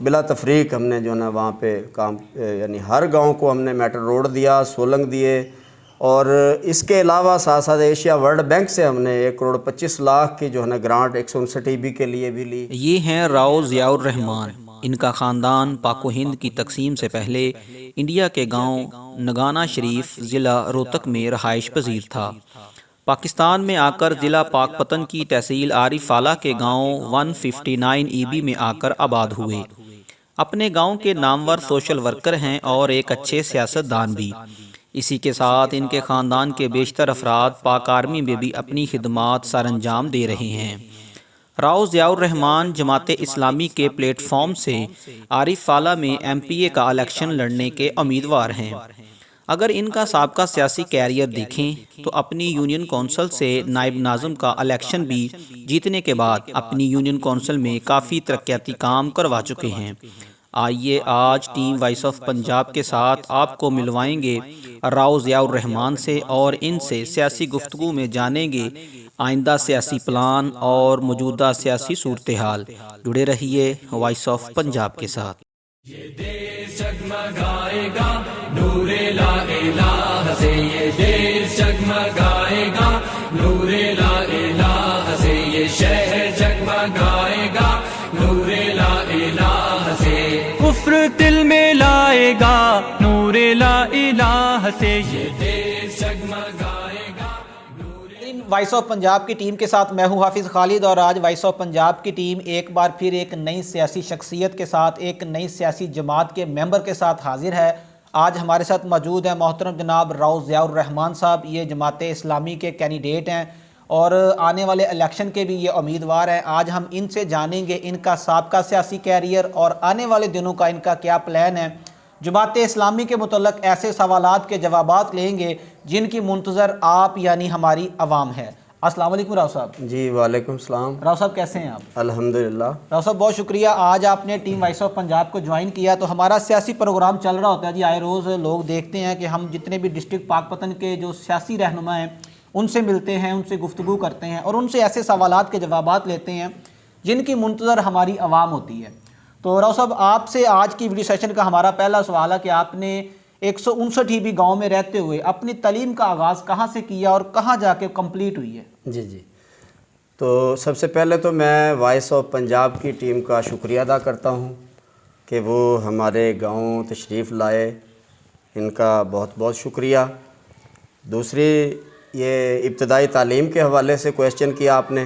بلا تفریق ہم نے جو ہے نا وہاں پہ کام یعنی ہر گاؤں کو ہم نے میٹر روڈ دیا، سولنگ دیے، اور اس کے علاوہ ساتھ ساتھ ایشیا ورلڈ بینک سے ہم نے 1,25,00,000 کی جو ہے نا گرانٹ 159 ای بی کے لیے بھی لی۔ یہ ہیں راؤ ضیاء الرحمان۔ ان کا خاندان پاک و ہند کی تقسیم سے پہلے انڈیا کے گاؤں نگانا شریف ضلع روہتک میں رہائش پذیر تھا۔ پاکستان میں آ کر ضلع پاک پتن کی تحصیل عارف آلہ کے گاؤں 159 ای بی میں آ کر آباد ہوئے۔ اپنے گاؤں کے نامور سوشل ورکر ہیں اور ایک اچھے سیاست دان بھی۔ اسی کے ساتھ ان کے خاندان کے بیشتر افراد پاک آرمی میں بھی اپنی خدمات سر انجام دے رہے ہیں۔ راؤ ضیاء الرحمان جماعت اسلامی کے پلیٹ فارم سے عارف آلہ میں ایم پی اے کا الیکشن لڑنے کے امیدوار ہیں۔ اگر ان کا سابقہ سیاسی کیریئر دیکھیں تو اپنی یونین کونسل سے نائب ناظم کا الیکشن بھی جیتنے کے بعد اپنی یونین کونسل میں کافی ترقیاتی کام کروا چکے ہیں۔ آئیے آج ٹیم وائس آف پنجاب کے ساتھ آپ کو ملوائیں گے راؤ ضیاء الرحمان سے، اور ان سے سیاسی گفتگو میں جانیں گے آئندہ سیاسی پلان اور موجودہ سیاسی صورتحال۔ جڑے رہیے وائس آف پنجاب کے ساتھ۔ یہ دیش جگمگائے گا نور لا الہ سے، یہ دیش جگمگائے گا نور لا الہ سے، یہ شہر جگمگائے گا نور لا الہ سے، کفر دل میں لائے گا نور لا الہ سے، یہ دیش جگمگائے گا۔ وائس آف پنجاب کی ٹیم کے ساتھ میں ہوں حافظ خالد، اور آج وائس آف پنجاب کی ٹیم ایک بار پھر ایک نئی سیاسی شخصیت کے ساتھ، ایک نئی سیاسی جماعت کے ممبر کے ساتھ حاضر ہے۔ آج ہمارے ساتھ موجود ہیں محترم جناب راؤ ضیاء الرحمان صاحب۔ یہ جماعت اسلامی کے کینڈیڈیٹ ہیں اور آنے والے الیکشن کے بھی یہ امیدوار ہیں۔ آج ہم ان سے جانیں گے ان کا سابقہ سیاسی کیریئر اور آنے والے دنوں کا ان کا کیا پلان ہے۔ جماعت اسلامی کے متعلق ایسے سوالات کے جوابات لیں گے جن کی منتظر آپ یعنی ہماری عوام ہے۔ السلام علیکم راؤ صاحب۔ جی وعلیکم السلام۔ راؤ صاحب کیسے ہیں آپ؟ الحمدللہ۔ راؤ صاحب بہت شکریہ، آج آپ نے ٹیم وائس آف پنجاب کو جوائن کیا۔ تو ہمارا سیاسی پروگرام چل رہا ہوتا ہے جی، آئے روز لوگ دیکھتے ہیں کہ ہم جتنے بھی ڈسٹرکٹ پاک پتن کے جو سیاسی رہنما ہیں ان سے ملتے ہیں، ان سے گفتگو کرتے ہیں اور ان سے ایسے سوالات کے جوابات لیتے ہیں جن کی منتظر ہماری عوام ہوتی ہے۔ تو راؤ صاحب آپ سے آج کی ویڈیو سیشن کا ہمارا پہلا سوال ہے کہ آپ نے 159 بھی گاؤں میں رہتے ہوئے اپنی تعلیم کا آغاز کہاں سے کیا اور کہاں جا کے کمپلیٹ ہوئی ہے؟ جی تو سب سے پہلے تو میں وائس آف پنجاب کی ٹیم کا شکریہ ادا کرتا ہوں کہ وہ ہمارے گاؤں تشریف لائے، ان کا بہت بہت شکریہ۔ دوسری، یہ ابتدائی تعلیم کے حوالے سے کویسچن کیا آپ نے،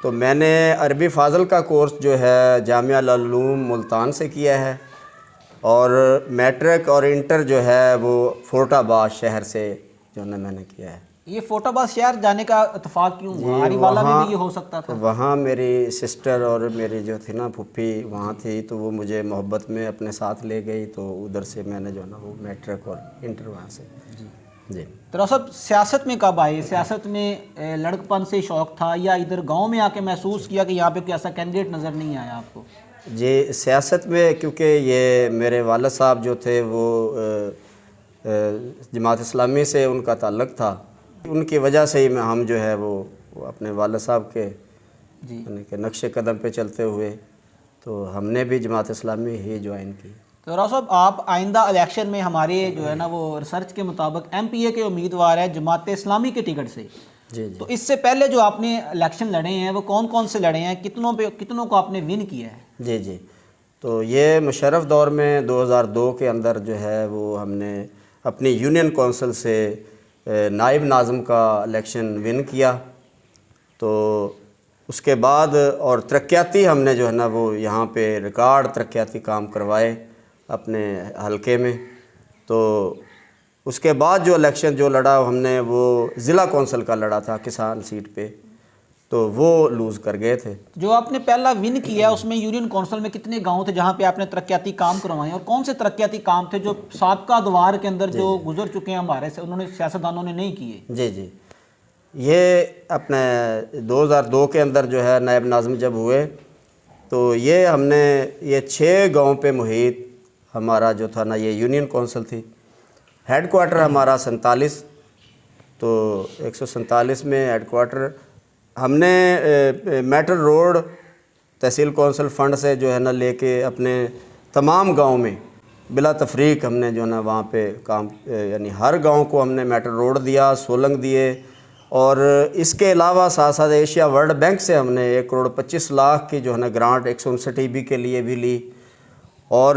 تو میں نے عربی فاضل کا کورس جو ہے جامعہ العلوم ملتان سے کیا ہے، اور میٹرک اور انٹر جو ہے وہ فورٹ آباد شہر سے جو ہے میں نے کیا ہے۔ یہ فورٹ آباد شہر جانے کا اتفاق کیوں ہوا؟ عارف آلہ میں بھی یہ ہو سکتا تھا؟ وہاں میری سسٹر اور میری جو تھی نا پھپھی وہاں تھی، تو وہ مجھے محبت میں اپنے ساتھ لے گئی، تو ادھر سے میں نے جو ہے نا وہ میٹرک اور انٹر وہاں سے۔ جی تو راؤ صاحب سیاست میں کب آئے؟ سیاست میں لڑکپن سے شوق تھا یا ادھر گاؤں میں آ کے محسوس کیا کہ یہاں پہ کوئی ایسا کینڈیڈیٹ نظر نہیں آیا آپ کو؟ جی سیاست میں کیونکہ یہ میرے والد صاحب جو تھے وہ جماعت اسلامی سے ان کا تعلق تھا، ان کی وجہ سے ہی میں ہم جو ہے وہ اپنے والد صاحب کے یعنی کہ نقش قدم پہ چلتے ہوئے تو ہم نے بھی جماعت اسلامی ہی جوائن کی۔ تو راؤ صاحب آپ آئندہ الیکشن میں ہمارے جو ہے نا وہ ریسرچ کے مطابق ایم پی اے کے امیدوار ہیں جماعت اسلامی کے ٹکٹ سے۔ جی تو اس سے پہلے جو آپ نے الیکشن لڑے ہیں وہ کون کون سے لڑے ہیں، کتنوں کو آپ نے ون کیا ہے؟ جی تو یہ مشرف دور میں 2002 کے اندر جو ہے وہ ہم نے اپنی یونین کونسل سے نائب ناظم کا الیکشن ون کیا، تو اس کے بعد اور ترقیاتی ہم نے جو ہے نا وہ یہاں پہ ریکارڈ ترقیاتی کام کروائے اپنے حلقے میں۔ تو اس کے بعد جو الیکشن جو لڑا ہم نے وہ ضلع کونسل کا لڑا تھا کسان سیٹ پہ، تو وہ لوز کر گئے تھے۔ جو آپ نے پہلا ون کیا اس میں یونین کونسل میں کتنے گاؤں تھے جہاں پہ آپ نے ترقیاتی کام کروائے، اور کون سے ترقیاتی کام تھے جو سابقہ دوار کے اندر جو گزر چکے ہیں ہمارے سے انہوں نے سیاستدانوں نے نہیں کیے؟ جی یہ اپنے 2002 کے اندر جو ہے نائب ناظم جب ہوئے تو یہ ہم نے یہ 6 گاؤں پہ محیط ہمارا جو تھا نا یہ یونین کونسل تھی۔ ہیڈ کوارٹر ہمارا 47، تو 147 میں ہیڈ کوارٹر ہم نے میٹر روڈ تحصیل کونسل فنڈ سے جو ہے نا لے کے اپنے تمام گاؤں میں بلا تفریق ہم نے جو ہے نا وہاں پہ کام یعنی ہر گاؤں کو ہم نے میٹر روڈ دیا، سولنگ دیے، اور اس کے علاوہ ساتھ ساتھ ایشیا ورلڈ بینک سے ہم نے 1,25,00,000 کی جو ہے نا گرانٹ 159 EB کے لیے بھی لی۔ اور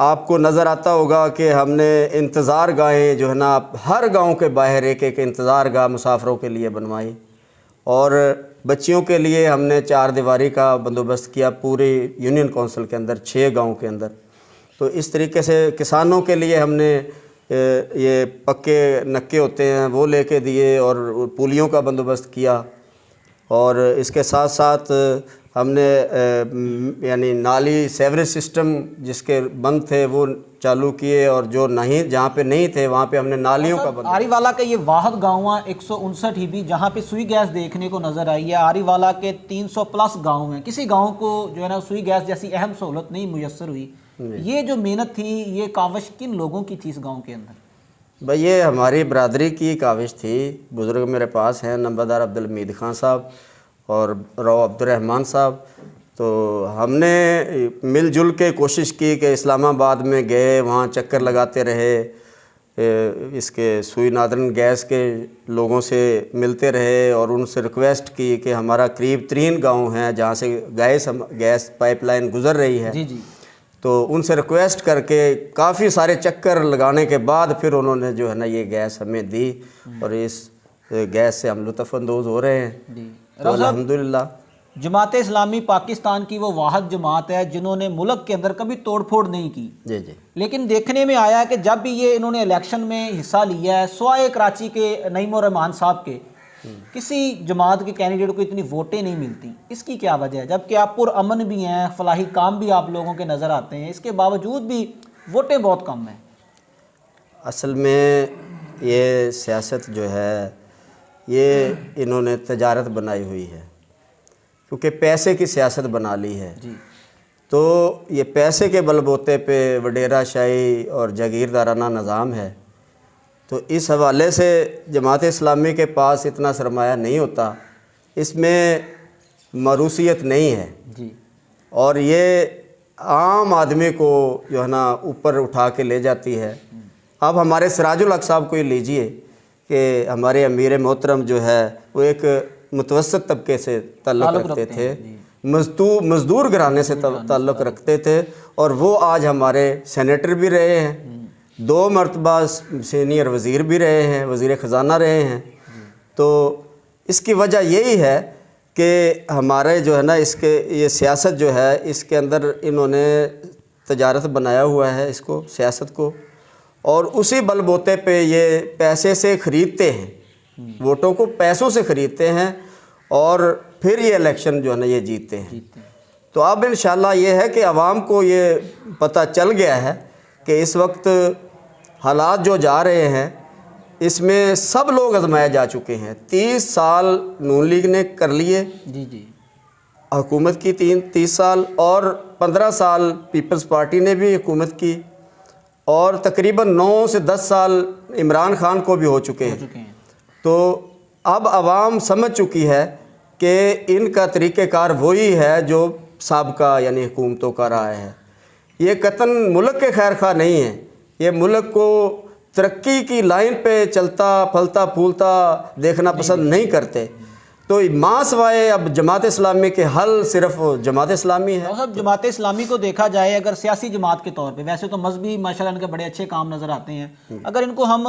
آپ کو نظر آتا ہوگا کہ ہم نے انتظار گاہیں جو ہے نا ہر گاؤں کے باہر ایک انتظار گاہ مسافروں کے لیے بنوائی، اور بچیوں کے لیے ہم نے 4 دیواری کا بندوبست کیا پوری یونین کونسل کے اندر 6 گاؤں کے اندر۔ تو اس طریقے سے کسانوں کے لیے ہم نے یہ پکے نکے ہوتے ہیں وہ لے کے دیے، اور پولیوں کا بندوبست کیا، اور اس کے ساتھ ساتھ ہم نے یعنی نالی سیوریج سسٹم جس کے بند تھے وہ چالو کیے، اور جو نہیں جہاں پہ نہیں تھے وہاں پہ ہم نے نالیوں کا بند۔ آری والا کا یہ واحد گاؤں 159 EB جہاں پہ سوئی گیس دیکھنے کو نظر آئی ہے۔ آری والا کے 300+ گاؤں ہیں، کسی گاؤں کو جو ہے نا سوئی گیس جیسی اہم سہولت نہیں میسر ہوئی۔ یہ جو محنت تھی یہ کاوش کن لوگوں کی تھی اس گاؤں کے اندر؟ بھائی یہ ہماری برادری کی کاوش تھی۔ بزرگ میرے پاس ہیں، نمبردار عبدالحمید خان صاحب اور رو عبدالرحمان صاحب، تو ہم نے مل جل کے کوشش کی کہ اسلام آباد میں گئے، وہاں چکر لگاتے رہے، اس کے سوئی نادرن گیس کے لوگوں سے ملتے رہے، اور ان سے ریکویسٹ کی کہ ہمارا قریب 3 گاؤں ہیں جہاں سے گیس پائپ لائن گزر رہی ہے، جی جی، تو ان سے ریکویسٹ کر کے کافی سارے چکر لگانے کے بعد پھر انہوں نے جو ہے نا یہ گیس ہمیں دی، اور اس گیس سے ہم لطف اندوز ہو رہے ہیں۔ جی تو الحمدللہ جماعت اسلامی پاکستان کی وہ واحد جماعت ہے جنہوں نے ملک کے اندر کبھی توڑ پھوڑ نہیں کی، جی جی، لیکن دیکھنے میں آیا کہ جب بھی یہ انہوں نے الیکشن میں حصہ لیا ہے، سوائے کراچی کے نعیم الرحمان صاحب کے، کسی جماعت کے کینڈیڈیٹ کو اتنی ووٹیں نہیں ملتی۔ اس کی کیا وجہ ہے؟ جبکہ آپ پرامن بھی ہیں، فلاحی کام بھی آپ لوگوں کے نظر آتے ہیں، اس کے باوجود بھی ووٹیں بہت کم ہیں۔ اصل میں یہ سیاست جو ہے یہ انہوں نے تجارت بنائی ہوئی ہے، کیونکہ پیسے کی سیاست بنا لی ہے۔ جی، تو یہ پیسے کے بل بوتے پہ وڈیرا شاہی اور جاگیردارانہ نظام ہے، تو اس حوالے سے جماعت اسلامی کے پاس اتنا سرمایہ نہیں ہوتا، اس میں موروثیت نہیں ہے، جی، اور یہ عام آدمی کو جو ہے نا اوپر اٹھا کے لے جاتی ہے۔ اب ہمارے سراج الحق صاحب کو یہ لیجئے کہ ہمارے امیر محترم جو ہے وہ ایک متوسط طبقے سے تعلق رکھتے تھے، مزدور گھرانے سے تعلق رکھتے تھے، اور وہ آج ہمارے سینیٹر بھی رہے ہیں، 2 مرتبہ سینئر وزیر بھی رہے ہیں، وزیر خزانہ رہے ہیں۔ تو اس کی وجہ یہی ہے کہ ہمارے جو ہے نا اس کے یہ سیاست جو ہے اس کے اندر انہوں نے تجارت بنایا ہوا ہے اس کو، سیاست کو، اور اسی بل بوتے پہ یہ پیسے سے خریدتے ہیں، ووٹوں کو پیسوں سے خریدتے ہیں، اور پھر یہ الیکشن جو ہے نا یہ جیتتے ہیں۔ تو اب انشاءاللہ یہ ہے کہ عوام کو یہ پتہ چل گیا ہے کہ اس وقت حالات جو جا رہے ہیں اس میں سب لوگ آزمائے جا چکے ہیں۔ 30 سال نون لیگ نے کر لیے جی جی، حکومت کی، 30 سال، اور 15 سال پیپلز پارٹی نے بھی حکومت کی، اور تقریباً 9 سے 10 سال عمران خان کو بھی ہو چکے ہیں۔ تو اب عوام سمجھ چکی ہے کہ ان کا طریقہ کار وہی ہے جو سابقہ یعنی حکومتوں کا رہا ہے۔ یہ قطعاً ملک کے خیر خواہ نہیں ہیں، یہ ملک کو ترقی کی لائن پہ چلتا پھلتا پھولتا دیکھنا پسند نہیں کرتے۔ تو ماں سوائے اب جماعت اسلامی کے حل صرف جماعت اسلامی ہے۔ صاحب جماعت اسلامی کو دیکھا جائے اگر سیاسی جماعت کے طور پہ، ویسے تو مذہبی ماشاءاللہ ان کے بڑے اچھے کام نظر آتے ہیں، اگر ان کو ہم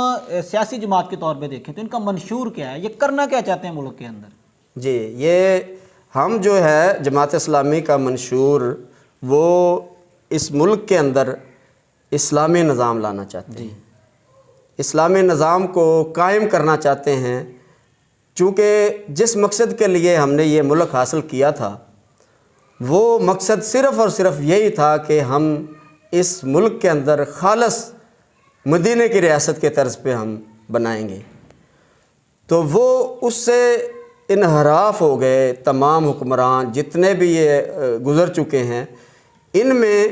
سیاسی جماعت کے طور پہ دیکھیں تو ان کا منشور کیا ہے؟ یہ کرنا کیا چاہتے ہیں ملک کے اندر؟ جی، یہ ہم جو ہے جماعت اسلامی کا منشور وہ اس ملک کے اندر اسلامی نظام لانا چاہتے ہیں، اسلامی نظام کو قائم کرنا چاہتے ہیں، چونکہ جس مقصد کے لیے ہم نے یہ ملک حاصل کیا تھا وہ مقصد صرف اور صرف یہی تھا کہ ہم اس ملک کے اندر خالص مدینے کی ریاست کے طرز پہ ہم بنائیں گے۔ تو وہ اس سے انحراف ہو گئے، تمام حکمران جتنے بھی یہ گزر چکے ہیں، ان میں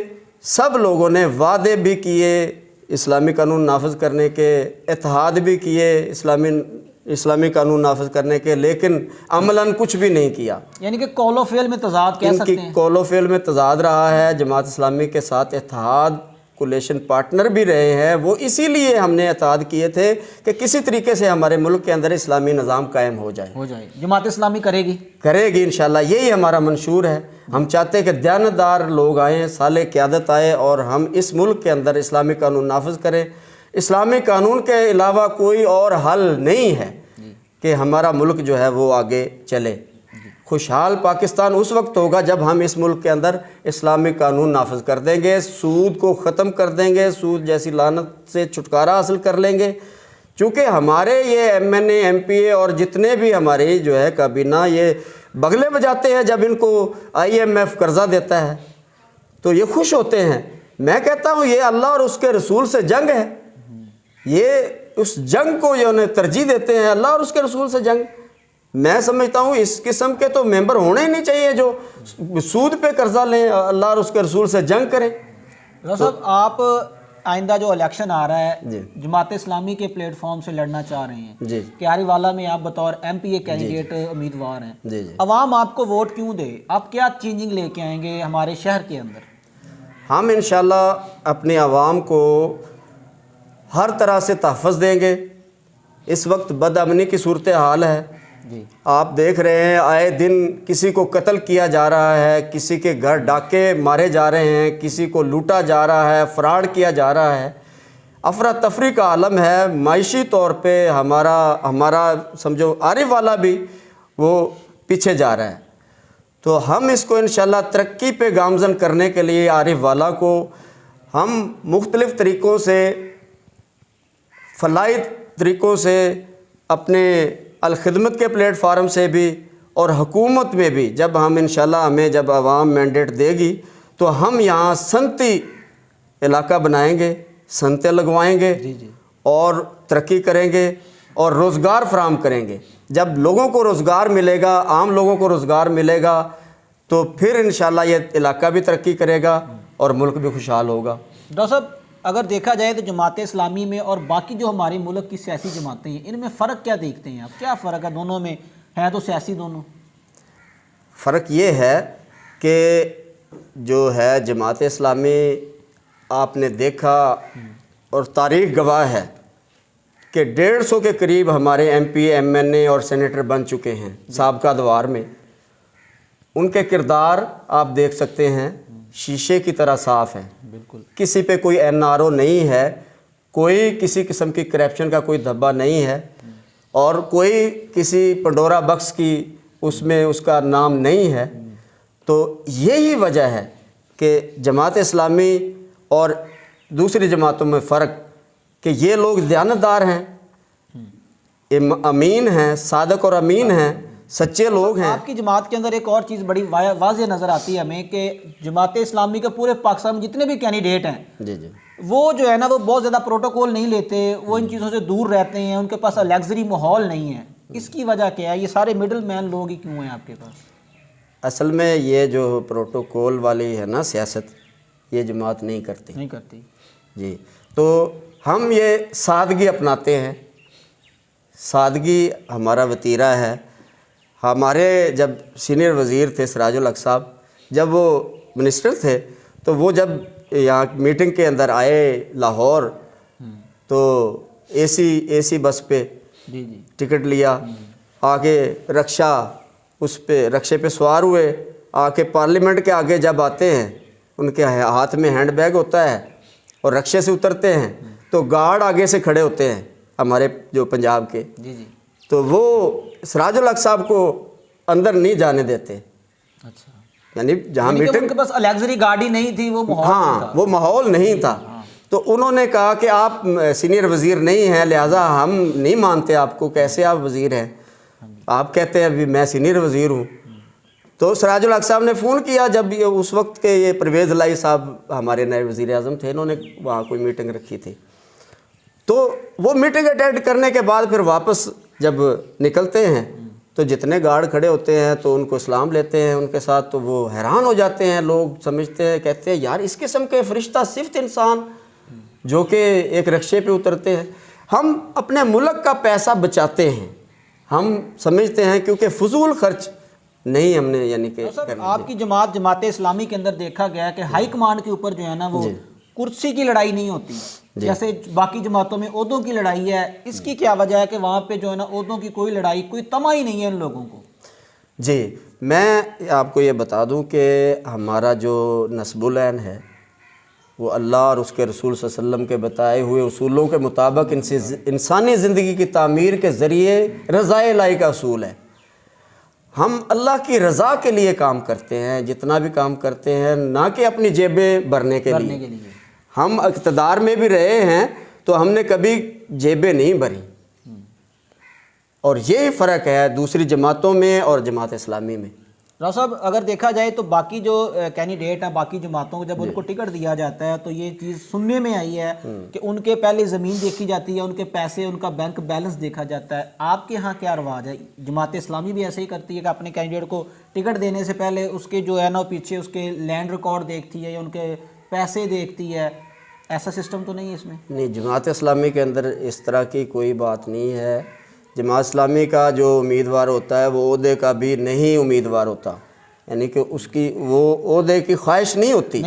سب لوگوں نے وعدے بھی کیے اسلامی قانون نافذ کرنے کے، اتحاد بھی کیے اسلامی اسلامی قانون نافذ کرنے کے، لیکن عملاً کچھ بھی نہیں کیا۔ یعنی کہ قول و فعل میں تضاد کہہ ان سکتے کی ہیں۔ قول و فعل میں تضاد رہا ہے، جماعت اسلامی کے ساتھ اتحاد کولیشن پارٹنر بھی رہے ہیں، وہ اسی لیے ہم نے اتحاد کیے تھے کہ کسی طریقے سے ہمارے ملک کے اندر اسلامی نظام قائم ہو جائے۔ جماعت اسلامی کرے گی انشاءاللہ، یہی ہمارا منشور ہے۔ ہم چاہتے ہیں کہ دیانتدار لوگ آئیں، صالح قیادت آئے اور ہم اس ملک کے اندر اسلامی قانون نافذ کریں۔ اسلامی قانون کے علاوہ کوئی اور حل نہیں ہے کہ ہمارا ملک جو ہے وہ آگے چلے۔ خوشحال پاکستان اس وقت ہوگا جب ہم اس ملک کے اندر اسلامی قانون نافذ کر دیں گے، سود کو ختم کر دیں گے، سود جیسی لعنت سے چھٹکارا حاصل کر لیں گے۔ چونکہ ہمارے یہ ایم این اے، ایم پی اے اور جتنے بھی ہماری جو ہے کابینہ، یہ بغلے بجاتے ہیں جب ان کو آئی ایم ایف قرضہ دیتا ہے تو یہ خوش ہوتے ہیں۔ میں کہتا ہوں یہ اللہ اور اس کے رسول سے جنگ ہے، یہ اس جنگ کو یہ انہیں ترجیح دیتے ہیں، اللہ اور اس کے رسول سے جنگ۔ میں سمجھتا ہوں اس قسم کے تو ممبر ہونے ہی نہیں چاہیے جو سود پہ قرضہ لیں، اللہ اور اس کے رسول سے جنگ کریں۔ ڈاکٹر صاحب، آپ آئندہ جو الیکشن آ رہا ہے جی، جماعت اسلامی کے پلیٹ فارم سے لڑنا چاہ رہے ہیں، جی کیاری والا میں آپ بطور ایم پی اے کینڈیڈیٹ امیدوار ہیں، جی جی، عوام آپ کو ووٹ کیوں دے؟ آپ کیا چینجنگ لے کے آئیں گے ہمارے شہر کے اندر؟ ہم انشاءاللہ اپنی عوام کو ہر طرح سے تحفظ دیں گے۔ اس وقت بد امنی کی صورتحال ہے، جی آپ دیکھ رہے ہیں آئے دن کسی کو قتل کیا جا رہا ہے، کسی کے گھر ڈاکے مارے جا رہے ہیں، کسی کو لوٹا جا رہا ہے، فراڈ کیا جا رہا ہے، افراتفری کا عالم ہے۔ معاشی طور پہ ہمارا سمجھو عارف والا بھی وہ پیچھے جا رہا ہے۔ تو ہم اس کو انشاءاللہ ترقی پہ گامزن کرنے کے لیے عارف والا کو ہم مختلف طریقوں سے، فلاحی طریقوں سے، اپنے الخدمت کے پلیٹ فارم سے بھی اور حکومت میں بھی، جب ہم انشاءاللہ ہمیں جب عوام مینڈیٹ دے گی تو ہم یہاں صنعتی علاقہ بنائیں گے، صنعتیں لگوائیں گے اور ترقی کریں گے اور روزگار فراہم کریں گے۔ جب لوگوں کو روزگار ملے گا، عام لوگوں کو روزگار ملے گا تو پھر انشاءاللہ یہ علاقہ بھی ترقی کرے گا اور ملک بھی خوشحال ہوگا۔ ڈاکٹر صاحب، اگر دیکھا جائے تو جماعت اسلامی میں اور باقی جو ہمارے ملک کی سیاسی جماعتیں ہیں، ان میں فرق کیا دیکھتے ہیں آپ؟ کیا فرق ہے دونوں میں؟ ہیں تو سیاسی دونوں۔ فرق یہ ہے کہ جو ہے جماعت اسلامی، آپ نے دیکھا اور تاریخ گواہ ہے کہ 150 کے قریب ہمارے ایم پی، ایم این اے اور سینیٹر بن چکے ہیں سابقہ ادوار میں۔ ان کے کردار آپ دیکھ سکتے ہیں، شیشے کی طرح صاف ہے، بالکل کسی پہ کوئی این آر او نہیں ہے، کوئی کسی قسم کی کرپشن کا کوئی دھبا نہیں ہے اور کوئی کسی پنڈورا بکس کی اس میں اس کا نام نہیں ہے۔ تو یہی وجہ ہے کہ جماعت اسلامی اور دوسری جماعتوں میں فرق کہ یہ لوگ دیانتدار ہیں، امین ہیں، صادق اور امین ہیں، سچے لوگ ہیں۔ آپ کی جماعت کے اندر ایک اور چیز بڑی واضح نظر آتی ہے ہمیں کہ جماعت اسلامی کے پورے پاکستان میں جتنے بھی کینڈیڈیٹ ہیں، جی جی، وہ جو ہے نا وہ بہت زیادہ پروٹوکول نہیں لیتے، وہ ان چیزوں سے دور رہتے ہیں، ان کے پاس لیگزری ماحول نہیں ہے۔ اس کی وجہ کیا ہے؟ یہ سارے مڈل مین لوگ ہی کیوں ہیں آپ کے پاس؟ اصل میں یہ جو پروٹوکول والی ہے نا سیاست، یہ جماعت نہیں کرتی جی۔ تو ہم یہ سادگی اپناتے ہیں، سادگی ہمارا وتیرہ ہے۔ ہمارے جب سینئر وزیر تھے سراج الحق صاحب، جب وہ منسٹر تھے تو وہ جب یہاں میٹنگ کے اندر آئے لاہور تو اے سی بس پہ جی جی، ٹکٹ لیا، آگے رکشے پہ سوار ہوئے، آ کے پارلیمنٹ کے آگے جب آتے ہیں ان کے ہاتھ میں ہینڈ بیگ ہوتا ہے اور رکشے سے اترتے ہیں تو گارڈ آگے سے کھڑے ہوتے ہیں ہمارے جو پنجاب کے، جی جی، تو وہ سراج الحق صاحب کو اندر نہیں جانے دیتے۔ اچھا، یعنی جہاں ان میٹنگ، کے پاس لیگزری گاڑی نہیں تھی، وہ ماحول نہیں تھا۔ وہ ماحول نہیں تھا، تو انہوں نے کہا کہ آپ سینئر وزیر نہیں ہیں، لہٰذا ہم نہیں مانتے آپ کو، کیسے آپ وزیر ہیں؟ آپ کہتے ہیں ابھی میں سینئر وزیر ہوں۔ تو سراج الحق صاحب نے فون کیا، جب اس وقت کے یہ پرویز الہی صاحب ہمارے نئے وزیر اعظم تھے، انہوں نے وہاں کوئی میٹنگ رکھی تھی، تو وہ میٹنگ اٹینڈ کرنے کے بعد پھر واپس جب نکلتے ہیں تو جتنے گارڈ کھڑے ہوتے ہیں تو ان کو سلام لیتے ہیں ان کے ساتھ، تو وہ حیران ہو جاتے ہیں، لوگ سمجھتے ہیں، کہتے ہیں یار اس قسم کے فرشتہ صفت انسان جو کہ ایک رکشے پہ اترتے ہیں۔ ہم اپنے ملک کا پیسہ بچاتے ہیں، ہم سمجھتے ہیں کیونکہ فضول خرچ نہیں ہم نے یعنی کہ آپ کی جماعت اسلامی کے اندر دیکھا گیا کہ ہائی کمانڈ کے اوپر جو ہے نا وہ کرسی کی لڑائی نہیں ہوتی جیسے باقی جماعتوں میں عہدوں کی لڑائی ہے. اس کی کیا وجہ ہے کہ وہاں پہ جو ہے نا عہدوں کی کوئی لڑائی، کوئی طمع ہی نہیں ہے ان لوگوں کو؟ جی میں آپ کو یہ بتا دوں کہ ہمارا جو نسب العین ہے وہ اللہ اور اس کے رسول صلی اللہ علیہ وسلم کے بتائے ہوئے اصولوں کے مطابق انسانی زندگی کی تعمیر کے ذریعے رضا الہی کا اصول ہے. ہم اللہ کی رضا کے لیے کام کرتے ہیں، جتنا بھی کام کرتے ہیں، نہ کہ اپنی جیبیں بھرنے کے لیے. ہم اقتدار میں بھی رہے ہیں تو ہم نے کبھی جیبیں نہیں بھری، اور یہی فرق ہے دوسری جماعتوں میں اور جماعت اسلامی میں. راؤ صاحب اگر دیکھا جائے تو باقی جو کینڈیڈیٹ ہیں باقی جماعتوں کو جب ان کو ٹکٹ دیا جاتا ہے تو یہ چیز سننے میں آئی ہے کہ ان کے پہلے زمین دیکھی جاتی ہے، ان کے پیسے، ان کا بینک بیلنس دیکھا جاتا ہے. آپ کے ہاں کیا رواج ہے؟ جماعت اسلامی بھی ایسے ہی کرتی ہے کہ اپنے کینڈیڈیٹ کو ٹکٹ دینے سے پہلے اس کے جو ہے نا پیچھے اس کے لینڈ ریکارڈ دیکھتی ہے یا ان کے پیسے دیکھتی ہے؟ ایسا سسٹم تو نہیں ہے اس میں؟ نہیں، جماعت اسلامی کے اندر اس طرح کی کوئی بات نہیں ہے. جماعت اسلامی کا جو امیدوار ہوتا ہے وہ عہدے کا بھی نہیں امیدوار ہوتا، یعنی کہ اس کی وہ عہدے کی خواہش نہیں ہوتی.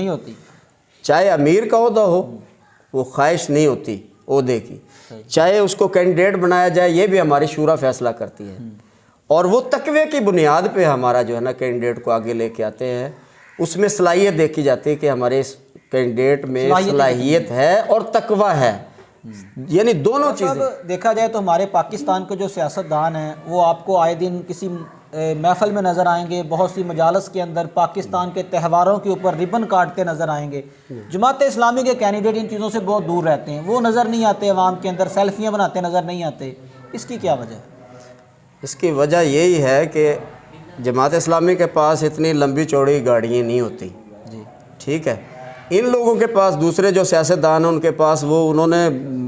چاہے امیر کا عہدہ ہو وہ خواہش نہیں ہوتی عہدے کی، چاہے اس کو کینڈیڈیٹ بنایا جائے یہ بھی ہماری شورا فیصلہ کرتی ہے، اور وہ تقوی کی بنیاد پہ ہمارا جو ہے نا کینڈیڈیٹ کو آگے لے کے آتے ہیں. اس میں صلاحیت دیکھی جاتی ہے کہ ہمارے اس کینڈیڈیٹ میں صلاحیت ہے اور تقوی ہے، یعنی دونوں چیزیں. دیکھا جائے تو ہمارے پاکستان کے جو سیاستدان ہیں وہ آپ کو آئے دن کسی محفل میں نظر آئیں گے، بہت سی مجالس کے اندر پاکستان کے تہواروں کے اوپر ربن کاٹتے نظر آئیں گے. جماعت اسلامی کے کینڈیڈیٹ ان چیزوں سے بہت دور رہتے ہیں، وہ نظر نہیں آتے عوام کے اندر، سیلفیاں بناتے نظر نہیں آتے. اس کی کیا وجہ ہے؟ اس کی وجہ یہی ہے کہ جماعت اسلامی کے پاس اتنی لمبی چوڑی گاڑیاں نہیں ہوتی. جی ٹھیک ہے، ان لوگوں کے پاس دوسرے جو سیاستدان ہیں ان کے پاس انہوں نے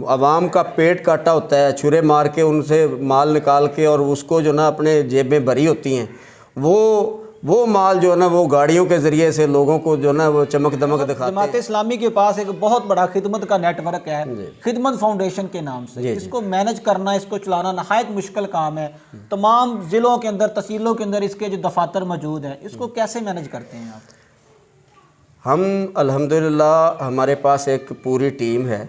عوام کا پیٹ کاٹا ہوتا ہے، چھرے مار کے ان سے مال نکال کے، اور اس کو جو نا اپنے جیبیں بھری ہوتی ہیں، وہ مال جو ہے نا وہ گاڑیوں کے ذریعے سے لوگوں کو جو نا وہ چمک دمک دکھاتے ہیں. جماعت اسلامی کے پاس ایک بہت بڑا خدمت کا نیٹ ورک ہے خدمت فاؤنڈیشن کے نام سے. اس کو مینج کرنا، اس کو چلانا نہایت مشکل کام ہے. تمام ضلعوں کے اندر، تحصیلوں کے اندر اس کے جو دفاتر موجود ہیں، اس کو کیسے مینج کرتے ہیں آپ؟ ہم الحمدللہ ہمارے پاس ایک پوری ٹیم ہے،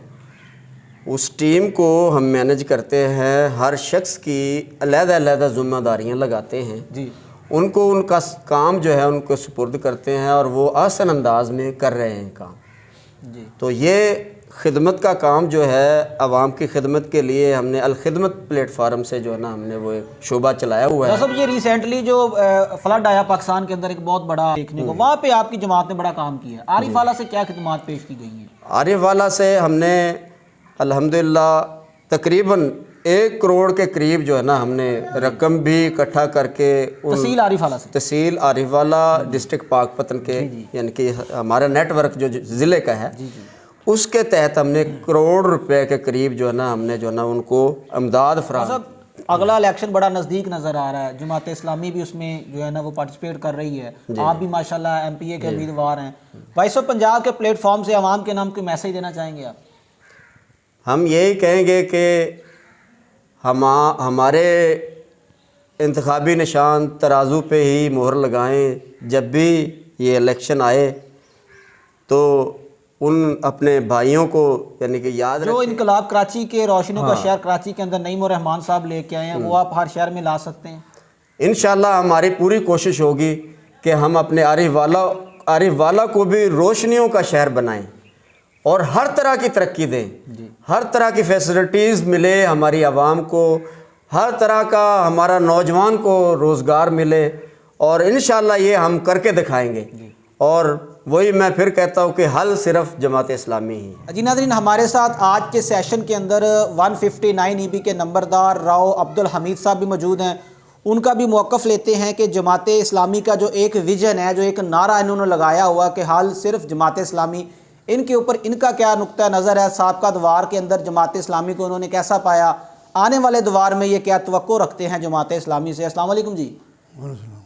اس ٹیم کو ہم مینج کرتے ہیں. ہر شخص کی علیحدہ علیحدہ ذمہ داریاں لگاتے ہیں، ان کو ان کا کام جو ہے ان کو سپرد کرتے ہیں، اور وہ آسان انداز میں کر رہے ہیں کام. تو یہ خدمت کا کام جو ہے عوام کی خدمت کے لیے ہم نے الخدمت پلیٹ فارم سے جو ہے نا ہم نے وہ ایک شعبہ چلایا ہوا ہے. صاحب یہ ریسنٹلی جو فلڈ آیا پاکستان کے اندر ایک بہت بڑا دیکھنے کو، وہاں پہ آپ کی جماعت نے بڑا کام کیا ہے. عارف والا سے کیا خدمات پیش کی گئی ہیں؟ عارف والا سے ہم نے الحمدللہ تقریباً 1 کروڑ کے قریب جو ہے نا ہم نے رقم بھی اکٹھا کر کے تحصیل عارف والا سے، تحصیل عارف والا ڈسٹرکٹ پاک پتن کے یعنی کہ ہمارا نیٹ ورک جو ضلع کا ہے اس کے تحت ہم نے 1 کروڑ روپے کے قریب جو ہے نا ہم نے جو ہے نا ان کو امداد فراہم. اگلا الیکشن بڑا نزدیک نظر آ رہا ہے، جماعت اسلامی بھی اس میں جو ہے نا وہ پارٹیسپیٹ کر رہی ہے، آپ بھی ماشاءاللہ ایم پی اے کے امیدوار ہیں. وائس آف پنجاب کے پلیٹ فارم سے عوام کے نام کوئی میسیج دینا چاہیں گے آپ؟ ہم یہی کہیں گے کہ ہمارے انتخابی نشان ترازو پہ ہی مہر لگائیں. جب بھی یہ الیکشن آئے تو ان اپنے بھائیوں کو یعنی کہ یاد جو انقلاب کراچی کے روشنوں کا شہر کراچی کے اندر نعیم الرحمان صاحب لے کے آئے ہیں، وہ آپ ہر شہر میں لا سکتے ہیں انشاءاللہ. ہماری پوری کوشش ہوگی کہ ہم اپنے عارف والا کو بھی روشنیوں کا شہر بنائیں اور ہر طرح کی ترقی دیں، ہر طرح کی فیسلٹیز ملے ہماری عوام کو، ہر طرح کا ہمارا نوجوان کو روزگار ملے، اور انشاءاللہ یہ ہم کر کے دکھائیں گے. اور وہی میں پھر کہتا ہوں کہ حل صرف جماعت اسلامی ہی ہے. جی ناظرین، ہمارے ساتھ آج کے سیشن کے اندر 159 EB کے نمبردار راؤ عبدالحمید صاحب بھی موجود ہیں. ان کا بھی موقف لیتے ہیں کہ جماعت اسلامی کا جو ایک ویژن ہے، جو ایک نعرہ انہوں نے لگایا ہوا کہ حل صرف جماعت اسلامی، ان کے اوپر ان کا کیا نقطہ نظر ہے. سابقہ دوار کے اندر جماعت اسلامی کو انہوں نے کیسا پایا، آنے والے دوار میں یہ کیا توقع رکھتے ہیں جماعت اسلامی سے. السلام علیکم جی.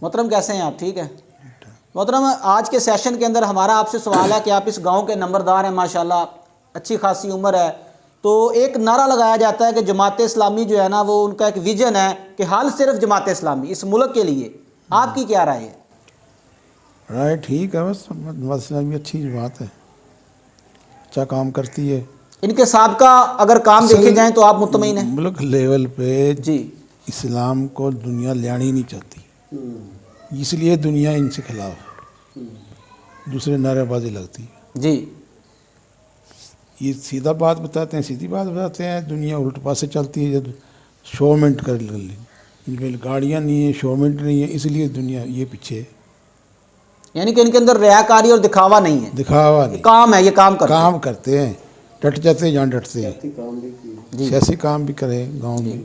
محترم کیسے ہیں آپ؟ ٹھیک ہے محترم. آج کے سیشن کے اندر ہمارا آپ سے سوال ہے کہ آپ اس گاؤں کے نمبردار ہیں، ماشاءاللہ اچھی خاصی عمر ہے، تو ایک نعرہ لگایا جاتا ہے کہ جماعت اسلامی جو ہے نا وہ ان کا ایک ویژن ہے کہ حل صرف جماعت اسلامی اس ملک کے لیے. آپ کی کیا رائے ہے؟ رائے ٹھیک ہے، بس جماعت اسلامی اچھی جماعت ہے، اچھا کام کرتی ہے. ان کے سابقہ اگر کام دیکھے جائیں تو آپ مطمئن ہیں؟ ملک لیول پہ جی اسلام کو دنیا لیانی نہیں چاہتی، اس لیے دنیا ان سے خلاف دوسرے نعرے بازی لگتی ہے. جی یہ سیدھا بات بتاتے ہیں، سیدھی بات بتاتے ہیں. دنیا الٹ پاس سے چلتی ہے، جب شومنٹ کر لی، ان پہ گاڑیاں نہیں ہیں، شومنٹ نہیں ہے، اس لیے دنیا یہ پیچھے ہے. یعنی کہ ان کے اندر ریاکاری اور دکھاوا نہیں ہے، دکھاوا نہیں، کام ہے، یہ کام کرتے ہیں، ڈٹ جاتے ہیں جہاں ڈٹتے ہیں. جی. سیاسی کام بھی کریں گاؤں میں،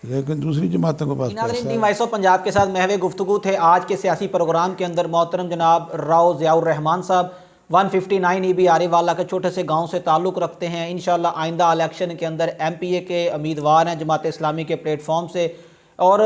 لیکن دوسری جماعتوں کے پاس ناظرین، پیسہ ٹیم ہے. وائس آف پنجاب کے ساتھ محو گفتگو تھے آج کے سیاسی پروگرام کے اندر. محترم جناب راؤ ضیاء الرحمان صاحب 159 ای بی آرے والا کے چھوٹے سے گاؤں سے تعلق رکھتے ہیں. انشاءاللہ آئندہ الیکشن کے اندر ایم پی اے کے امیدوار ہیں جماعت اسلامی کے پلیٹ فارم سے. اور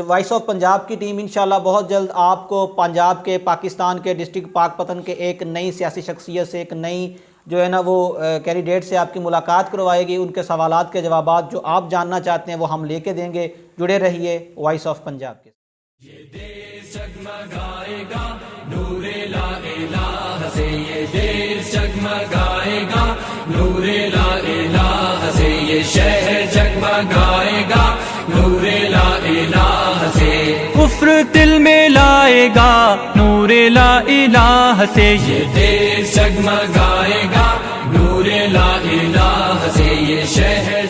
وائس آف پنجاب کی ٹیم انشاءاللہ بہت جلد آپ کو پنجاب کے، پاکستان کے ڈسٹرکٹ پاک پتن کے ایک نئی سیاسی شخصیت سے، ایک نئی جو ہے نا وہ کینڈیڈیٹ سے آپ کی ملاقات کروائے گی. ان کے سوالات کے جوابات جو آپ جاننا چاہتے ہیں وہ ہم لے کے دیں گے. جڑے رہیے وائس آف پنجاب کے. یہ دیس جگمگائے گا نور لا الہ سے، یہ دیس جگمگائے گا نور لا الہ سے، یہ شہر جگمگائے گا نور لا الہ سے. کفر دل میں لائے گا نور لا الہ سے، یہ دیس جگمگائے گا نور لا الہ سے، یہ شہر